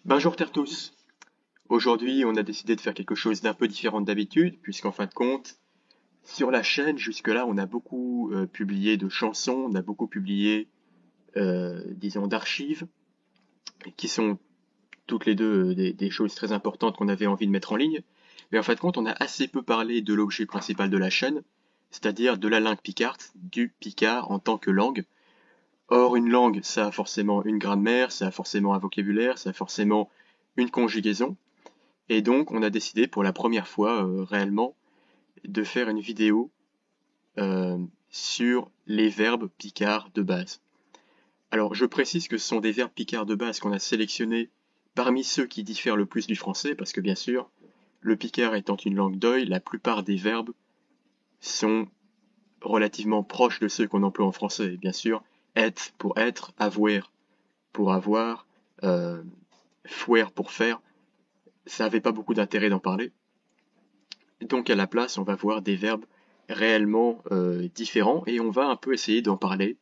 Bonjour à tous. Aujourd'hui, on a décidé de faire quelque chose d'un peu différent d'habitude, puisqu'en fin de compte, sur la chaîne, jusque-là, on a beaucoup publié de chansons, on a beaucoup publié, disons, d'archives, qui sont toutes les deux des choses très importantes qu'on avait envie de mettre en ligne. Mais en fin de compte, on a assez peu parlé de l'objet principal de la chaîne, c'est-à-dire de la langue picarde, du picard en tant que langue. Or, une langue, ça a forcément une grammaire, ça a forcément un vocabulaire, ça a forcément une conjugaison. Et donc, on a décidé pour la première fois réellement de faire une vidéo euh, sur les verbes picards de base. Alors, je précise que ce sont des verbes picards de base qu'on a sélectionnés parmi ceux qui diffèrent le plus du français, parce que bien sûr, le picard étant une langue d'oïl, la plupart des verbes sont relativement proches de ceux qu'on emploie en français. Bien sûr, être pour être, avoir pour avoir, euh, faire pour faire, ça n'avait pas beaucoup d'intérêt d'en parler. Donc à la place, on va voir des verbes réellement différents et on va un peu essayer d'en parler.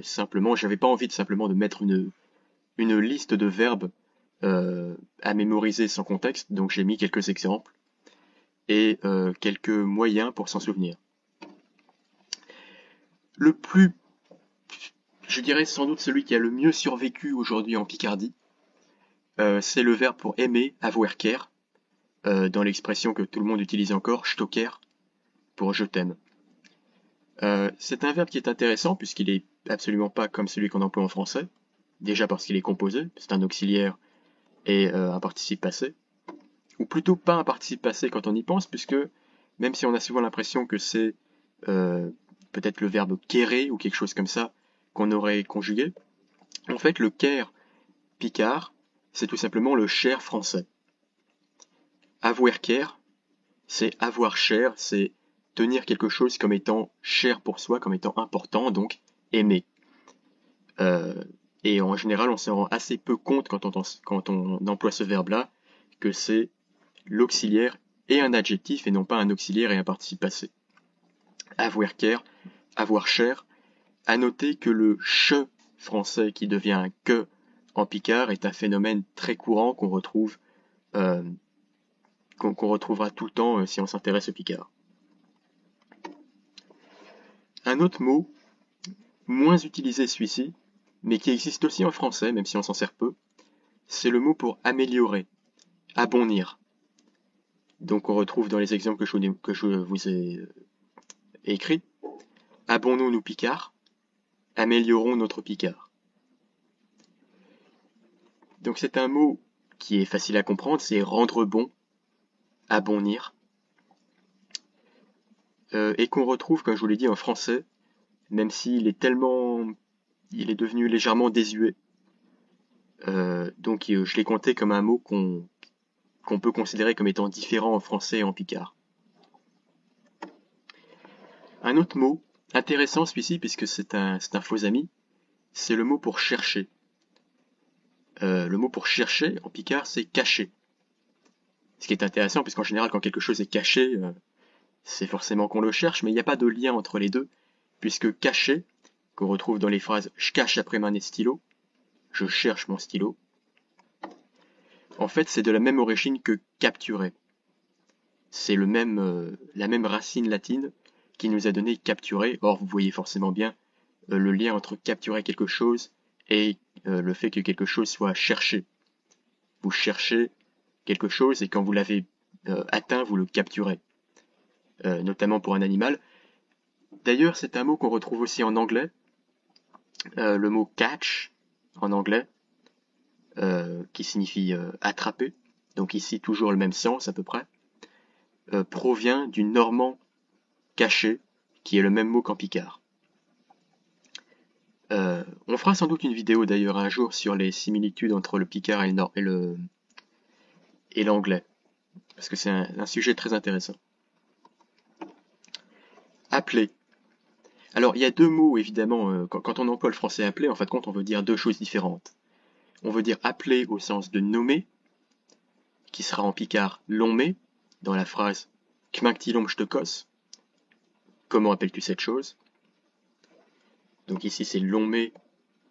Simplement, j'avais pas envie de simplement de mettre une liste de verbes à mémoriser sans contexte, donc j'ai mis quelques exemples et quelques moyens pour s'en souvenir. Le plus, je dirais sans doute celui qui a le mieux survécu aujourd'hui en Picardie, c'est le verbe pour aimer, avoir care, dans l'expression que tout le monde utilise encore, stocker, pour je t'aime. C'est un verbe qui est intéressant puisqu'il est absolument pas comme celui qu'on emploie en français. Déjà parce qu'il est composé, c'est un auxiliaire et un participe passé. Ou plutôt pas un participe passé quand on y pense, puisque même si on a souvent l'impression que c'est euh, peut-être le verbe quérer ou quelque chose comme ça qu'on aurait conjugué, en fait le care picard, c'est tout simplement le cher français. Avoir care, c'est avoir cher, c'est tenir quelque chose comme étant cher pour soi, comme étant important, donc aimer. Euh, et en général, on se rend assez peu compte quand on emploie ce verbe-là que c'est l'auxiliaire et un adjectif et non pas un auxiliaire et un participe passé. Avoir care, avoir cher. À noter que le che français qui devient un que en picard est un phénomène très courant qu'on retrouve euh, qu'on retrouvera tout le temps si on s'intéresse au picard. Un autre mot, moins utilisé celui-ci, mais qui existe aussi en français, même si on s'en sert peu, c'est le mot pour améliorer, abonir. Donc on retrouve dans les exemples que je vous ai écrits, abonnons-nous Picard, améliorons notre Picard. Donc c'est un mot qui est facile à comprendre, c'est rendre bon, abonir, et qu'on retrouve, comme je vous l'ai dit, en français, même s'il est il est devenu légèrement désuet. Donc je l'ai compté comme un mot qu'on peut considérer comme étant différent en français et en picard. Un autre mot, intéressant celui-ci puisque c'est un faux ami, c'est le mot pour chercher. Le mot pour chercher en picard c'est cacher. Ce qui est intéressant puisqu'en général quand quelque chose est caché, c'est forcément qu'on le cherche, mais il n'y a pas de lien entre les deux, puisque cacher, qu'on retrouve dans les phrases je cache après mon stylo, je cherche mon stylo, en fait c'est de la même origine que capturer. C'est la même racine latine qui nous a donné capturer. Or, vous voyez forcément bien le lien entre capturer quelque chose et le fait que quelque chose soit cherché. Vous cherchez quelque chose et quand vous l'avez atteint, vous le capturez. Notamment pour un animal. D'ailleurs, c'est un mot qu'on retrouve aussi en anglais. Le mot catch en anglais, qui signifie attraper. Donc ici, toujours le même sens à peu près. Provient du normand caché, qui est le même mot qu'en picard. On fera sans doute une vidéo d'ailleurs un jour sur les similitudes entre le picard et l'anglais, parce que c'est un sujet très intéressant. Appeler. Alors il y a deux mots évidemment, quand on emploie le français appeler, en fin de compte on veut dire deux choses différentes. On veut dire appeler au sens de nommer, qui sera en picard l'onmé, dans la phrase Kmaktilom Shtokos, comment appelles-tu cette chose? Donc ici c'est l'onmé,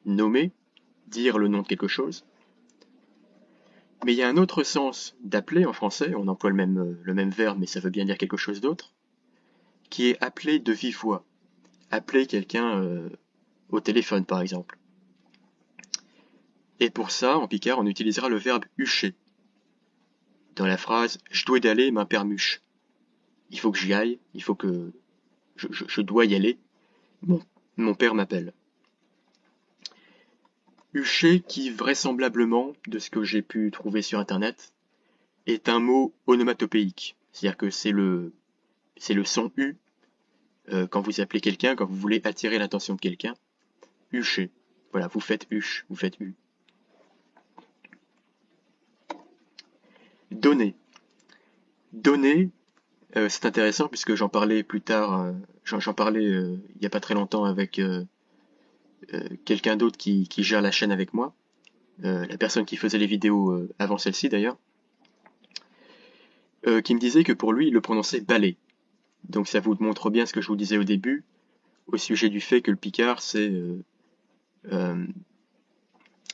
nommer, dire le nom de quelque chose. Mais il y a un autre sens d'appeler en français, on emploie le même verbe, mais ça veut bien dire quelque chose d'autre, qui est appeler de vive voix. Appeler quelqu'un au téléphone, par exemple. Et pour ça, en picard, on utilisera le verbe hucher. Dans la phrase « Je dois y aller, ma père muche ». Il faut que j'y aille, il faut que... Je dois y aller, mon père m'appelle. Hucher qui, vraisemblablement, de ce que j'ai pu trouver sur internet, est un mot onomatopéique. C'est-à-dire que c'est le son U quand vous appelez quelqu'un, quand vous voulez attirer l'attention de quelqu'un. Hucher. Voilà, vous faites huche, vous faites U. Donner. Donner, c'est intéressant puisque j'en parlais plus tard, j'en parlais il n'y a pas très longtemps avec quelqu'un d'autre qui gère la chaîne avec moi, la personne qui faisait les vidéos avant celle-ci d'ailleurs, qui me disait que pour lui il le prononçait balai. Donc ça vous montre bien ce que je vous disais au début, au sujet du fait que le picard euh,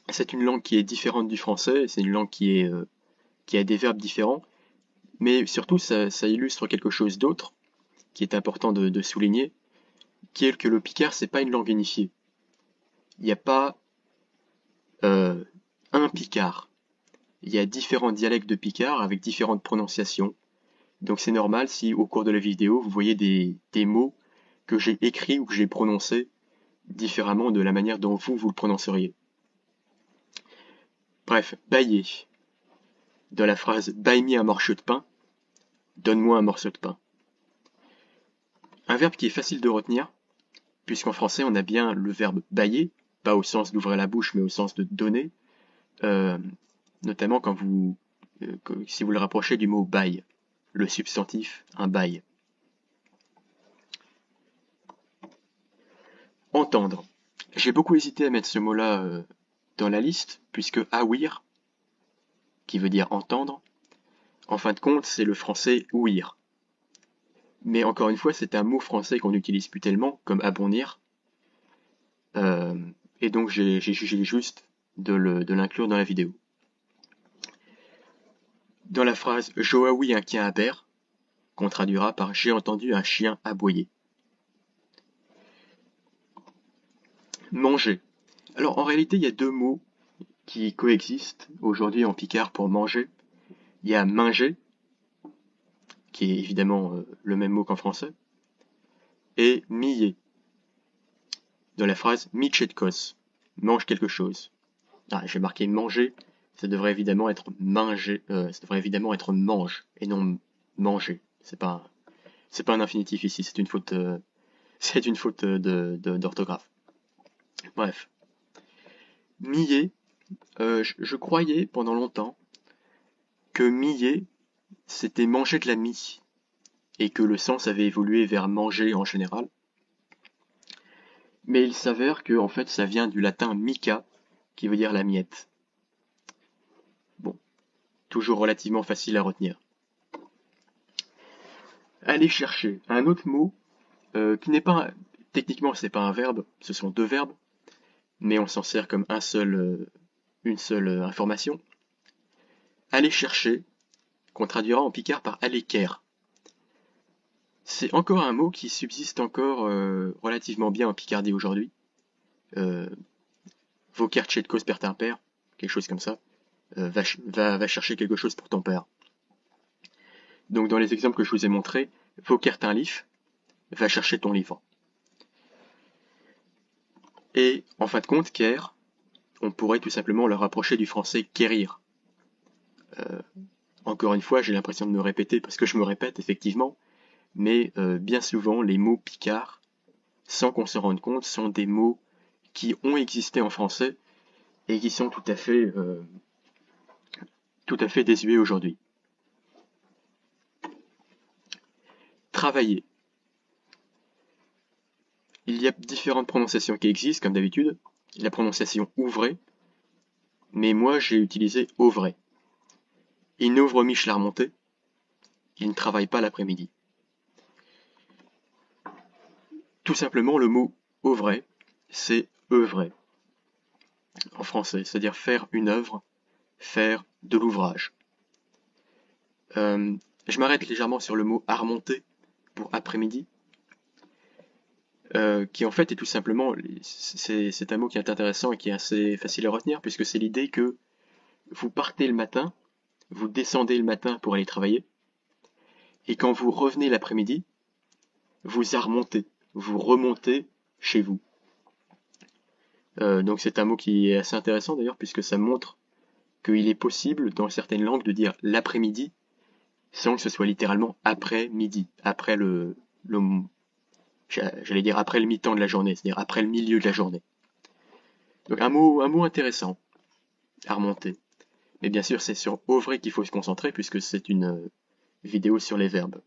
c'est une langue qui est différente du français, c'est une langue qui a des verbes différents, mais surtout ça illustre quelque chose d'autre qui est important de souligner, qui est que le picard c'est pas une langue unifiée. Il n'y a pas euh, un picard. Il y a différents dialectes de picard avec différentes prononciations. Donc c'est normal si au cours de la vidéo vous voyez des mots que j'ai écrits ou que j'ai prononcés différemment de la manière dont vous le prononceriez. Bref, bailler. Dans la phrase baille-moi un morceau de pain, donne-moi un morceau de pain. Un verbe qui est facile de retenir, puisqu'en français on a bien le verbe bailler, pas au sens d'ouvrir la bouche mais au sens de donner, euh, notamment quand si vous le rapprochez du mot bail, le substantif, un bail. Entendre. J'ai beaucoup hésité à mettre ce mot-là dans la liste, puisque awir, qui veut dire entendre, en fin de compte, c'est le français ouïr. Mais encore une fois, c'est un mot français qu'on n'utilise plus tellement, comme abondir. Euh, et donc j'ai jugé juste de l'inclure dans la vidéo. Dans la phrase Joaoui un chien aber, qu'on traduira par j'ai entendu un chien aboyer. Manger. Alors en réalité, il y a deux mots qui coexistent aujourd'hui en picard pour manger. Il y a manger, qui est évidemment le même mot qu'en français, et miller, dans la phrase mitchetkos, mange quelque chose. Ah, j'ai marqué manger, ça devrait évidemment être manger, ça devrait évidemment être mange et non manger. C'est pas un infinitif ici, c'est une faute, c'est une faute d'orthographe. Bref, miller, je croyais pendant longtemps que miller c'était manger de la mie et que le sens avait évolué vers manger en général. Mais il s'avère que en fait ça vient du latin mica qui veut dire la miette. Bon, toujours relativement facile à retenir. Aller chercher un autre mot qui n'est pas techniquement c'est pas un verbe, ce sont deux verbes, mais on s'en sert comme une seule information. Aller chercher, qu'on traduira en picard par aller quer. C'est encore un mot qui subsiste encore relativement bien en Picardie aujourd'hui. Voker tchetkos per ton père, quelque chose comme ça. Va chercher quelque chose pour ton père. Donc dans les exemples que je vous ai montrés, Voker t'un livre, va chercher ton livre. Et en fin de compte, quer, on pourrait tout simplement le rapprocher du français quérir. Encore une fois, j'ai l'impression de me répéter parce que je me répète effectivement, mais bien souvent les mots picards, sans qu'on se rende compte, sont des mots qui ont existé en français et qui sont tout à fait désuets aujourd'hui. Travailler. Il y a différentes prononciations qui existent, comme d'habitude. La prononciation ouvrée, mais moi j'ai utilisé ouvré. Il n'ouvre Mich la remontée, il ne travaille pas l'après-midi. Tout simplement, le mot ouvrer, c'est œuvrer en français, c'est-à-dire faire une œuvre, faire de l'ouvrage. Je m'arrête légèrement sur le mot armonter pour après-midi, qui en fait est tout simplement, c'est un mot qui est intéressant et qui est assez facile à retenir, puisque c'est l'idée que vous partez le matin, vous descendez le matin pour aller travailler, et quand vous revenez l'après-midi, vous armontez, vous remontez chez vous. Donc c'est un mot qui est assez intéressant d'ailleurs, puisque ça montre qu'il est possible dans certaines langues de dire l'après-midi sans que ce soit littéralement après midi, après j'allais dire après le mi-temps de la journée, c'est-à-dire après le milieu de la journée. Donc un mot intéressant à remonter. Mais bien sûr, c'est sur au vrai qu'il faut se concentrer puisque c'est une vidéo sur les verbes.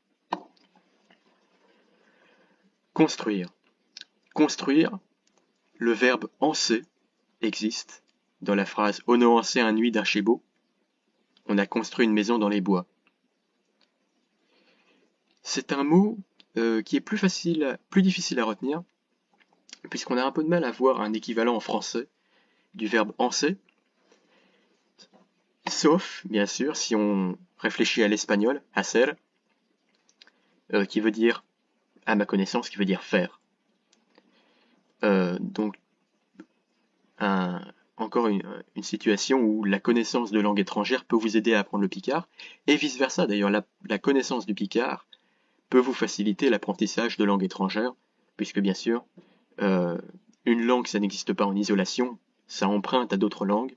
Construire. Construire, le verbe anser existe dans la phrase « On a ansé un nuit d'un chez beau ». On a construit une maison dans les bois. C'est un mot qui est plus difficile à retenir, puisqu'on a un peu de mal à voir un équivalent en français du verbe anser, sauf, bien sûr, si on réfléchit à l'espagnol, hacer, qui veut dire, à ma connaissance, qui veut dire faire. Donc, encore une situation où la connaissance de langue étrangère peut vous aider à apprendre le picard, et vice-versa. D'ailleurs, la connaissance du picard peut vous faciliter l'apprentissage de langue étrangère, puisque bien sûr, une langue, ça n'existe pas en isolation, ça emprunte à d'autres langues,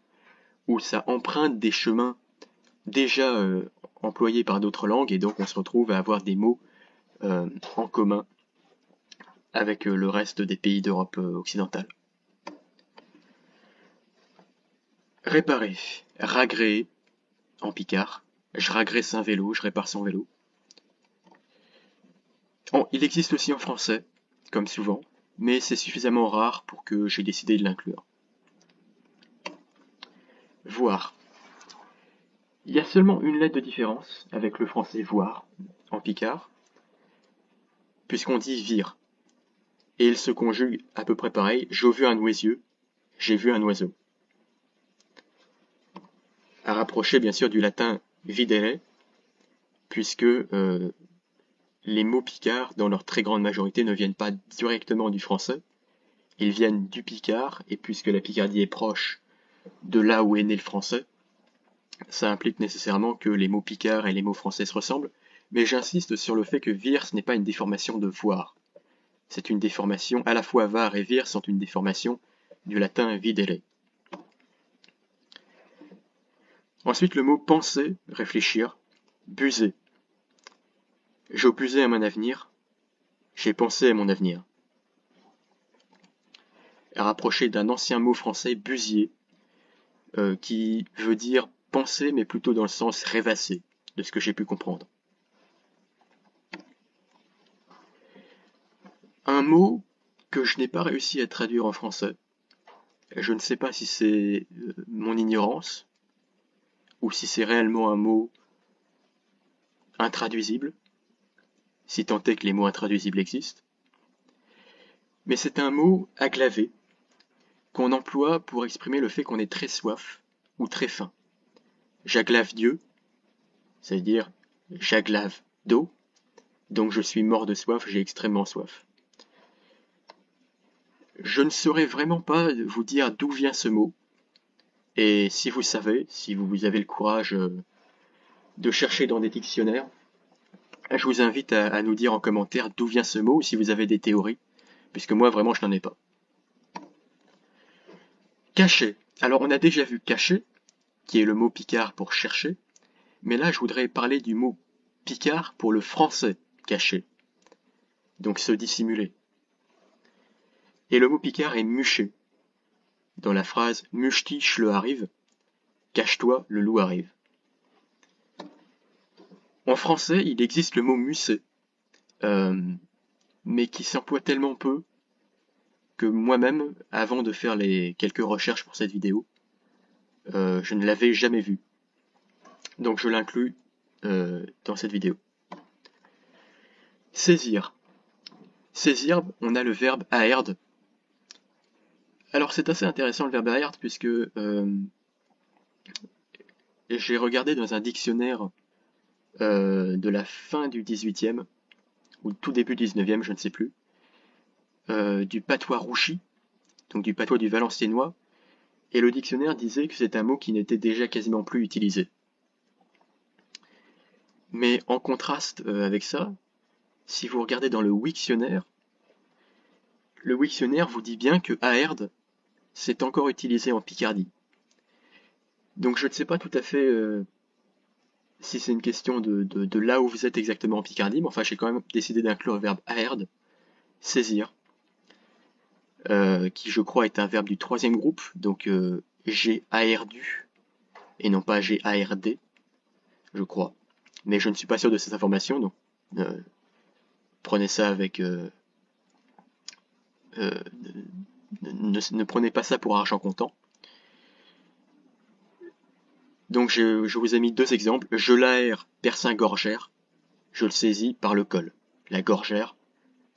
ou ça emprunte des chemins déjà employés par d'autres langues, et donc on se retrouve à avoir des mots en commun avec le reste des pays d'Europe occidentale. Réparer, ragréer, en picard, je ragresse un vélo, je répare son vélo. Il existe aussi en français, comme souvent, mais c'est suffisamment rare pour que j'ai décidé de l'inclure. Voir. Il y a seulement une lettre de différence avec le français voir en picard, puisqu'on dit vire. Et il se conjugue à peu près pareil. J'ai vu un oisieux, j'ai vu un oiseau. À rapprocher bien sûr du latin videre, puisque les mots picards, dans leur très grande majorité, ne viennent pas directement du français, ils viennent du picard, et puisque la Picardie est proche de là où est né le français, ça implique nécessairement que les mots picards et les mots français se ressemblent, mais j'insiste sur le fait que vir, ce n'est pas une déformation de voir. C'est une déformation, à la fois var et vir sont une déformation du latin videre. Ensuite, le mot penser, réfléchir, buser. J'ai busé à mon avenir, j'ai pensé à mon avenir. Rapproché d'un ancien mot français, busier, qui veut dire penser, mais plutôt dans le sens rêvasser, de ce que j'ai pu comprendre. Un mot que je n'ai pas réussi à traduire en français. Je ne sais pas si c'est mon ignorance, ou si c'est réellement un mot intraduisible, si tant est que les mots intraduisibles existent. Mais c'est un mot aglavé, qu'on emploie pour exprimer le fait qu'on est très soif, ou très faim. J'aglave Dieu, c'est-à-dire j'aglave d'eau, donc je suis mort de soif, j'ai extrêmement soif. Je ne saurais vraiment pas vous dire d'où vient ce mot, et si vous savez, si vous avez le courage de chercher dans des dictionnaires, je vous invite à nous dire en commentaire d'où vient ce mot, ou si vous avez des théories, puisque moi vraiment je n'en ai pas. Cacher. Alors on a déjà vu cacher, qui est le mot picard pour chercher, mais là je voudrais parler du mot picard pour le français cacher, donc se dissimuler. Et le mot picard est mucher. Dans la phrase « Muche-t-ich le arrive », cache-toi, le loup arrive. En français, il existe le mot muser, mais qui s'emploie tellement peu que moi-même, avant de faire les quelques recherches pour cette vidéo, je ne l'avais jamais vu. Donc je l'inclus dans cette vidéo. Saisir. Saisir, on a le verbe aerd. Alors c'est assez intéressant le verbe aerd puisque Et j'ai regardé dans un dictionnaire de la fin du 18e, ou tout début du 19e, je ne sais plus, du patois rouchi, donc du patois du valenciennois, et le dictionnaire disait que c'est un mot qui n'était déjà quasiment plus utilisé. Mais en contraste avec ça, si vous regardez dans le Wiktionnaire vous dit bien que Aerd, c'est encore utilisé en Picardie. Donc je ne sais pas tout à fait si c'est une question de là où vous êtes exactement en Picardie, mais enfin j'ai quand même décidé d'inclure le verbe aerd, saisir, qui je crois est un verbe du troisième groupe, donc j'ai aerdu, et non pas j'ai ard, je crois. Mais je ne suis pas sûr de cette information, donc prenez ça avec... ne prenez pas ça pour argent comptant. Donc je vous ai mis deux exemples. Je l'aère persin-gorgère, je le saisis par le col. La gorgère,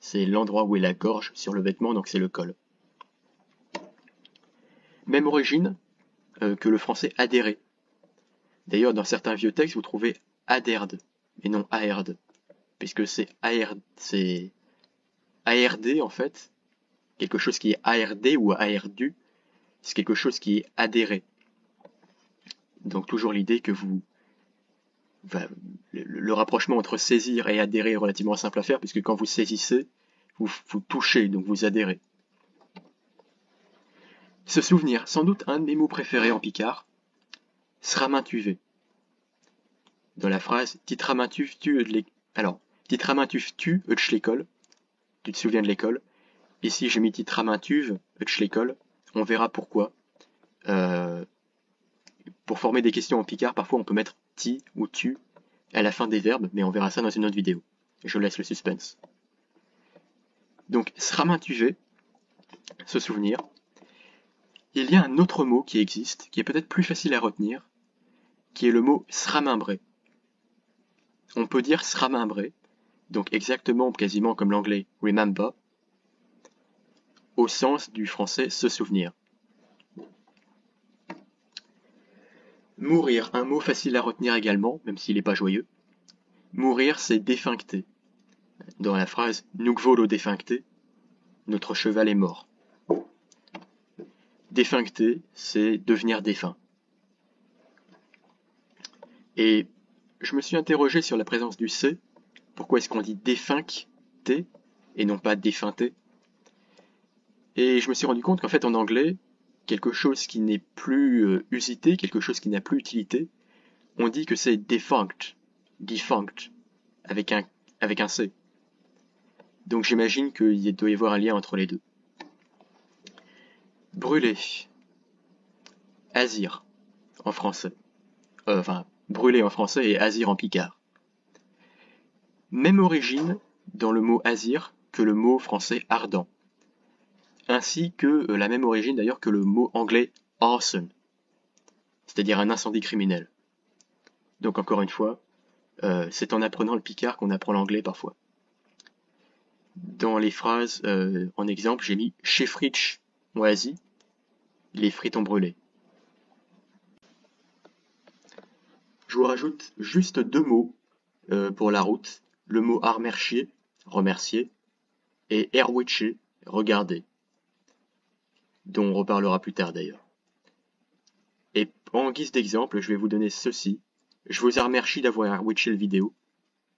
c'est l'endroit où est la gorge sur le vêtement, donc c'est le col. Même origine que le français adhérer. D'ailleurs, dans certains vieux textes, vous trouvez adherde, et non aerd, puisque c'est ARD en fait, quelque chose qui est ARD ou ARDU, c'est quelque chose qui est adhéré. Donc toujours l'idée que le rapprochement entre saisir et adhérer est relativement simple à faire, puisque quand vous saisissez, vous touchez, donc vous adhérez. Se souvenir, sans doute un de mes mots préférés en picard, sramintuvé. Dans la phrase Titramintuve-tu l'école, tu te souviens de l'école. Ici j'ai mis Titramintuve l'école, on verra pourquoi. Pour former des questions en picard, parfois on peut mettre ti ou tu à la fin des verbes, mais on verra ça dans une autre vidéo. Je laisse le suspense. Donc sramintuvé, se souvenir. Il y a un autre mot qui existe, qui est peut-être plus facile à retenir, qui est le mot sramimbré. On peut dire sramimbré, donc exactement, quasiment comme l'anglais remember, au sens du français se souvenir. Mourir, un mot facile à retenir également, même s'il n'est pas joyeux. Mourir, c'est défuncter. Dans la phrase Nunc volo defuncte, notre cheval est mort. Défuncter, c'est devenir défunt. Et je me suis interrogé sur la présence du C. Pourquoi est-ce qu'on dit défuncter et non pas défunter? Et je me suis rendu compte qu'en fait en anglais, quelque chose qui n'est plus usité, quelque chose qui n'a plus utilité, on dit que c'est defunct, avec un C. Donc j'imagine qu'il doit y avoir un lien entre les deux. Brûler, azir en français. Brûler en français et azir en picard. Même origine dans le mot azir que le mot français ardent. Ainsi que la même origine d'ailleurs que le mot anglais arson, c'est-à-dire un incendie criminel. Donc encore une fois, c'est en apprenant le picard qu'on apprend l'anglais parfois. Dans les phrases, en exemple, j'ai mis « Chez Fritsch, moisi, les frites ont brûlé ». Je vous rajoute juste deux mots pour la route. Le mot armerchier, remercier, et erwitcher, regarder, dont on reparlera plus tard d'ailleurs. Et en guise d'exemple, je vais vous donner ceci. Je vous remercie d'avoir watché la vidéo.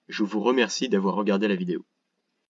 Je vous remercie d'avoir regardé la vidéo.